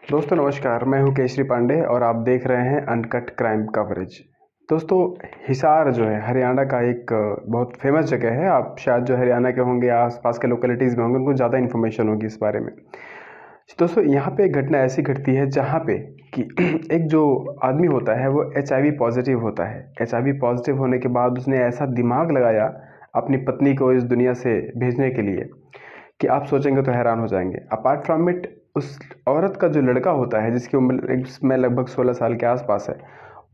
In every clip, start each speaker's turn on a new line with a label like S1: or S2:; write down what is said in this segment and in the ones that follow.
S1: दोस्तों नमस्कार, मैं हूं केशरी पांडे और आप देख रहे हैं अनकट क्राइम कवरेज। दोस्तों, हिसार जो है हरियाणा का एक बहुत फेमस जगह है। आप शायद जो हरियाणा के होंगे, आसपास के लोकेलिटीज़ में होंगे, उनको ज़्यादा इन्फॉर्मेशन होगी इस बारे में। दोस्तों, यहाँ पे एक घटना ऐसी घटती है जहाँ पे कि एक जो आदमी होता है वो एचआईवी पॉजिटिव होता है। एचआईवी पॉजिटिव होने के बाद उसने ऐसा दिमाग लगाया अपनी पत्नी को इस दुनिया से भेजने के लिए कि आप सोचेंगे तो हैरान हो जाएंगे। अपार्ट फ्रॉम इट, उस औरत का जो लड़का होता है जिसकी उम्र इसमें लगभग 16 साल के आसपास है,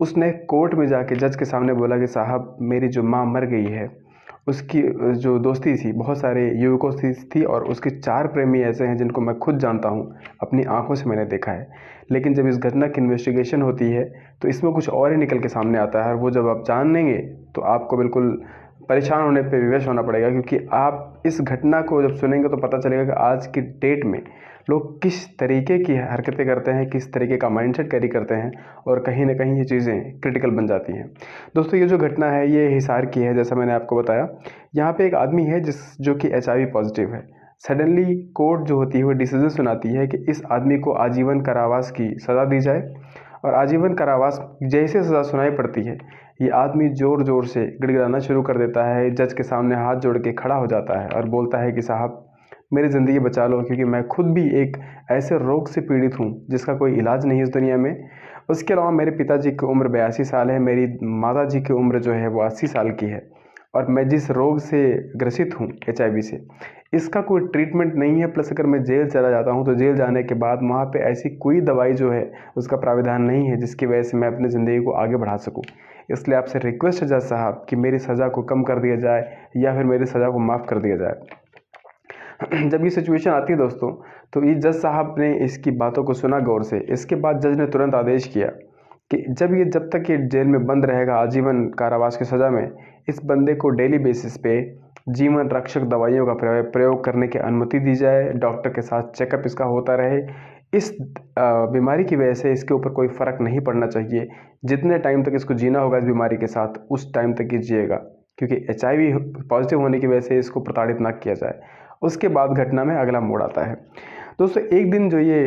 S1: उसने कोर्ट में जाके जज के सामने बोला कि साहब, मेरी जो माँ मर गई है। उसकी जो दोस्ती थी बहुत सारे युवकों से थी और उसके 4 प्रेमी ऐसे हैं जिनको मैं खुद जानता हूँ, अपनी आंखों से मैंने देखा है। लेकिन जब इस घटना की इन्वेस्टिगेशन होती है तो इसमें कुछ और ही निकल के सामने आता है, और वो जब आप जान लेंगे तो आपको बिल्कुल परेशान होने पे विवश होना पड़ेगा, क्योंकि आप इस घटना को जब सुनेंगे तो पता चलेगा कि आज की डेट में लोग किस तरीके की हरकतें करते हैं, किस तरीके का माइंडसेट कैरी करते हैं, और कहीं ना कहीं ये चीज़ें क्रिटिकल बन जाती हैं। दोस्तों, ये जो घटना है ये हिसार की है, जैसा मैंने आपको बताया। यहाँ पे एक आदमी है जो कि एचआईवी पॉजिटिव है। सडनली कोर्ट जो होती है वो डिसीजन सुनाती है कि इस आदमी को आजीवन कारावास की सज़ा दी जाए। और आजीवन कारावास जैसे सज़ा सुनाई पड़ती है, ये आदमी ज़ोर ज़ोर से गिड़गिड़ाना शुरू कर देता है, जज के सामने हाथ जोड़ के खड़ा हो जाता है और बोलता है कि साहब, मेरी ज़िंदगी बचा लो, क्योंकि मैं खुद भी एक ऐसे रोग से पीड़ित हूँ जिसका कोई इलाज नहीं है इस दुनिया में। उसके अलावा मेरे पिताजी की उम्र 82 साल है, मेरी माता जी की उम्र जो है वो 80 साल की है, और मैं जिस रोग से ग्रसित हूँ, एचआईवी से, इसका कोई ट्रीटमेंट नहीं है। प्लस अगर मैं जेल चला जाता हूँ तो जेल जाने के बाद वहाँ पे ऐसी कोई दवाई जो है उसका प्राविधान नहीं है जिसकी वजह से मैं अपनी ज़िंदगी को आगे बढ़ा सकूँ। इसलिए आपसे रिक्वेस्ट है जज साहब कि मेरी सज़ा को कम कर दिया जाए या फिर मेरी सज़ा को माफ़ कर दिया जाए। जब ये सिचुएशन आती है दोस्तों, तो ये जज साहब ने इसकी बातों को सुना गौर से। इसके बाद जज ने तुरंत आदेश किया कि जब तक ये जेल में बंद रहेगा आजीवन कारावास की सज़ा में, इस बंदे को डेली बेसिस पे जीवन रक्षक दवाइयों का प्रयोग करने की अनुमति दी जाए। डॉक्टर के साथ चेकअप इसका होता रहे। इस बीमारी की वजह से इसके ऊपर कोई फ़र्क नहीं पड़ना चाहिए। जितने टाइम तक इसको जीना होगा इस बीमारी के साथ, उस टाइम तक ये जिएगा, क्योंकि एचआईवी पॉजिटिव होने की वजह से इसको प्रताड़ित ना किया जाए। उसके बाद घटना में अगला मोड़ आता है। दोस्तों, एक दिन जो ये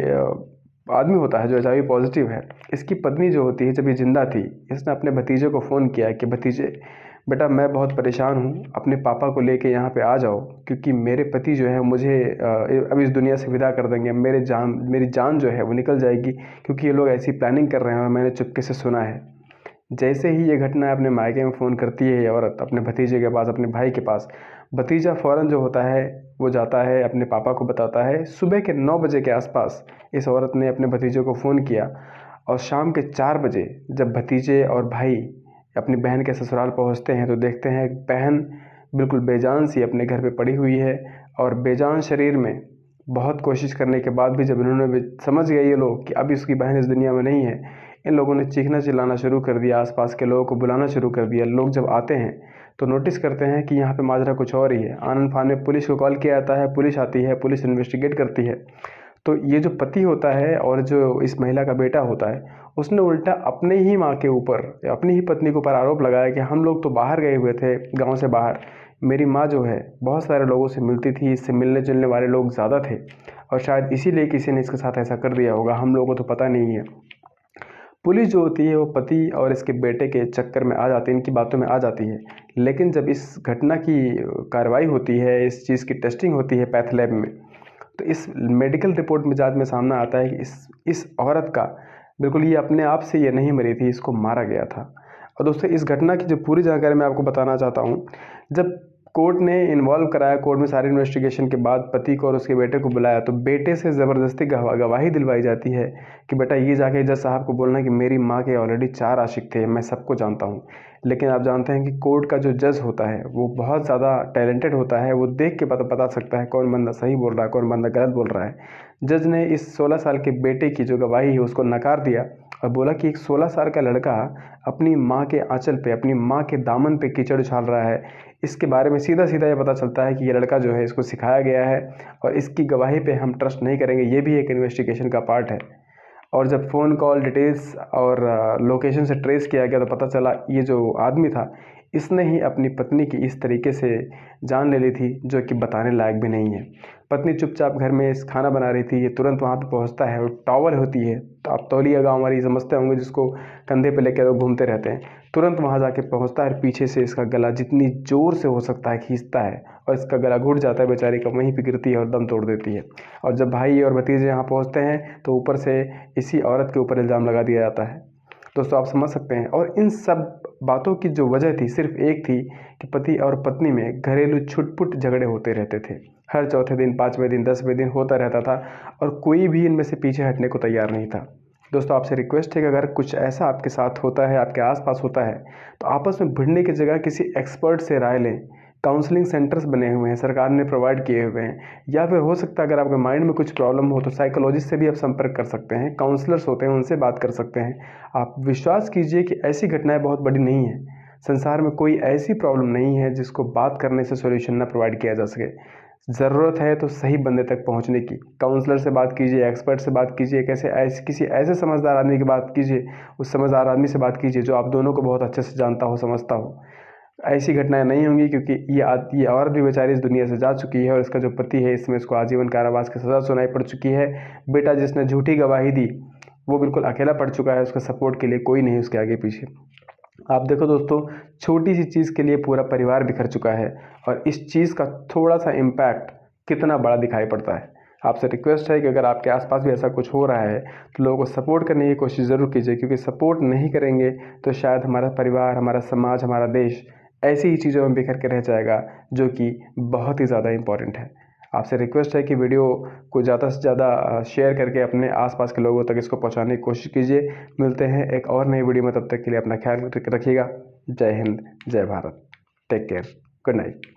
S1: आदमी होता है जो एचआईवी पॉजिटिव है, इसकी पत्नी जो होती है, जब ये जिंदा थी, इसने अपने भतीजे को फ़ोन किया कि भतीजे, बेटा मैं बहुत परेशान हूँ, अपने पापा को लेके यहाँ पे आ जाओ, क्योंकि मेरे पति जो है मुझे अब इस दुनिया से विदा कर देंगे। मेरी जान जो है वो निकल जाएगी, क्योंकि ये लोग ऐसी प्लानिंग कर रहे हैं और मैंने चुपके से सुना है। जैसे ही ये घटना अपने मायके में फ़ोन करती है ये औरत अपने भतीजे के पास, अपने भाई के पास, भतीजा फ़ौरन जो होता है वो जाता है, अपने पापा को बताता है। सुबह के 9 बजे के आसपास इस औरत ने अपने भतीजे को फ़ोन किया, और शाम के 4 बजे जब भतीजे और भाई अपनी बहन के ससुराल पहुंचते हैं तो देखते हैं बहन बिल्कुल बेजान सी अपने घर पे पड़ी हुई है। और बेजान शरीर में बहुत कोशिश करने के बाद भी जब इन्होंने भी समझ गए ये लोग कि अब इसकी बहन इस दुनिया में नहीं है, इन लोगों ने चीखना चिल्लाना शुरू कर दिया, आसपास के लोगों को बुलाना शुरू कर दिया। लोग जब आते हैं तो नोटिस करते हैं कि यहाँ पे माजरा कुछ और ही है। आनन फान में पुलिस को कॉल किया जाता है, पुलिस आती है, पुलिस इन्वेस्टिगेट करती है। तो ये जो पति होता है और जो इस महिला का बेटा होता है, उसने उल्टा अपने ही माँ के ऊपर, अपनी ही पत्नी के ऊपर आरोप लगाया कि हम लोग तो बाहर गए हुए थे, गांव से बाहर। मेरी माँ जो है बहुत सारे लोगों से मिलती थी, इससे मिलने जुलने वाले लोग ज़्यादा थे, और शायद इसीलिए किसी ने इसके साथ ऐसा कर दिया होगा, हम लोगों को तो पता नहीं है। पुलिस जो होती है वो पति और इसके बेटे के चक्कर में आ जाती है, इनकी बातों में आ जाती है। लेकिन जब इस घटना की कार्रवाई होती है, इस चीज़ की टेस्टिंग होती है पैथ लैब में, तो इस मेडिकल रिपोर्ट में जांच में सामने आता है कि इस औरत का बिल्कुल ये अपने आप से ये नहीं मरी थी, इसको मारा गया था। और दोस्तों, इस घटना की जो पूरी जानकारी मैं आपको बताना चाहता हूँ। जब कोर्ट ने इन्वॉल्व कराया, कोर्ट में सारी इन्वेस्टिगेशन के बाद पति को और उसके बेटे को बुलाया, तो बेटे से ज़बरदस्ती गवाही दिलवाई जाती है कि बेटा ये जाके जज साहब को बोलना कि मेरी माँ के ऑलरेडी 4 आशिक थे, मैं सबको जानता हूँ। लेकिन आप जानते हैं कि कोर्ट का जो जज होता है वो बहुत ज़्यादा टैलेंटेड होता है, वो देख के बता सकता है कौन बंदा सही बोल रहा है, कौन बंदा गलत बोल रहा है। जज ने इस 16 साल के बेटे की जो गवाही है उसको नकार दिया, और बोला कि एक 16 साल का लड़का अपनी माँ के आंचल पे, अपनी माँ के दामन पे कीचड़ उछाल रहा है। इसके बारे में सीधा सीधा ये पता चलता है कि ये लड़का जो है इसको सिखाया गया है, और इसकी गवाही पे हम ट्रस्ट नहीं करेंगे। ये भी एक इन्वेस्टिगेशन का पार्ट है। और जब फ़ोन कॉल डिटेल्स और लोकेशन से ट्रेस किया गया तो पता चला ये जो आदमी था, इसने ही अपनी पत्नी की इस तरीके से जान ले ली थी जो कि बताने लायक भी नहीं है। पत्नी चुपचाप घर में खाना बना रही थी, ये तुरंत वहाँ पे पहुँचता है और टॉवल होती है, तो आप तौलिया गाँव वाली समझते होंगे जिसको कंधे पे लेकर लोग घूमते रहते हैं, तुरंत वहाँ जाके पहुँचता है और पीछे से इसका गला जितनी ज़ोर से हो सकता है खींचता है और इसका गला घुट जाता है बेचारी का, वहीं पे गिरती है और दम तोड़ देती है। और जब भाई और भतीजे यहाँ पहुँचते हैं तो ऊपर से इसी औरत के ऊपर इल्ज़ाम लगा दिया जाता है। दोस्तों आप समझ सकते हैं। और इन सब बातों की जो वजह थी सिर्फ एक थी कि पति और पत्नी में घरेलू छुटपुट झगड़े होते रहते थे। हर चौथे दिन, 5वें दिन, 10वें दिन होता रहता था और कोई भी इनमें से पीछे हटने को तैयार नहीं था। दोस्तों आपसे रिक्वेस्ट है कि अगर कुछ ऐसा आपके साथ होता है, आपके आसपास होता है, तो आपस में भिड़ने की जगह किसी एक्सपर्ट से राय लें। काउंसलिंग सेंटर्स बने हुए हैं, सरकार ने प्रोवाइड किए हुए हैं। या फिर हो सकता है अगर आपके माइंड में कुछ प्रॉब्लम हो तो साइकोलॉजिस्ट से भी आप संपर्क कर सकते हैं, काउंसलर्स होते हैं उनसे बात कर सकते हैं। आप विश्वास कीजिए कि ऐसी घटनाएं बहुत बड़ी नहीं है। संसार में कोई ऐसी प्रॉब्लम नहीं है जिसको बात करने से सॉल्यूशन ना प्रोवाइड किया जा सके। ज़रूरत है तो सही बंदे तक पहुंचने की। काउंसलर से बात कीजिए, एक्सपर्ट से बात कीजिए, किसी ऐसे समझदार आदमी की बात कीजिए, उस समझदार आदमी से बात कीजिए जो आप दोनों को बहुत अच्छे से जानता हो, समझता हो। ऐसी घटनाएं नहीं होंगी क्योंकि ये औरत भी बेचारी इस दुनिया से जा चुकी है और इसका जो पति है इसमें इसको आजीवन कारावास की सज़ा सुनाई पड़ चुकी है। बेटा जिसने झूठी गवाही दी वो बिल्कुल अकेला पड़ चुका है, उसका सपोर्ट के लिए कोई नहीं उसके आगे पीछे। आप देखो दोस्तों, छोटी सी चीज़ के लिए पूरा परिवार बिखर चुका है और इस चीज़ का थोड़ा सा इम्पैक्ट कितना बड़ा दिखाई पड़ता है। आपसे रिक्वेस्ट है कि अगर आपके आसपास भी ऐसा कुछ हो रहा है तो लोगों को सपोर्ट करने की कोशिश ज़रूर कीजिए, क्योंकि सपोर्ट नहीं करेंगे तो शायद हमारा परिवार, हमारा समाज, हमारा देश ऐसी ही चीज़ों में बिखर के रह जाएगा जो कि बहुत ही ज़्यादा इम्पॉर्टेंट है। आपसे रिक्वेस्ट है कि वीडियो को ज़्यादा से ज़्यादा शेयर करके अपने आसपास के लोगों तक इसको पहुंचाने की कोशिश कीजिए। मिलते हैं एक और नई वीडियो में, तब तक के लिए अपना ख्याल रखिएगा। जय हिंद, जय Bharat, take care, good night.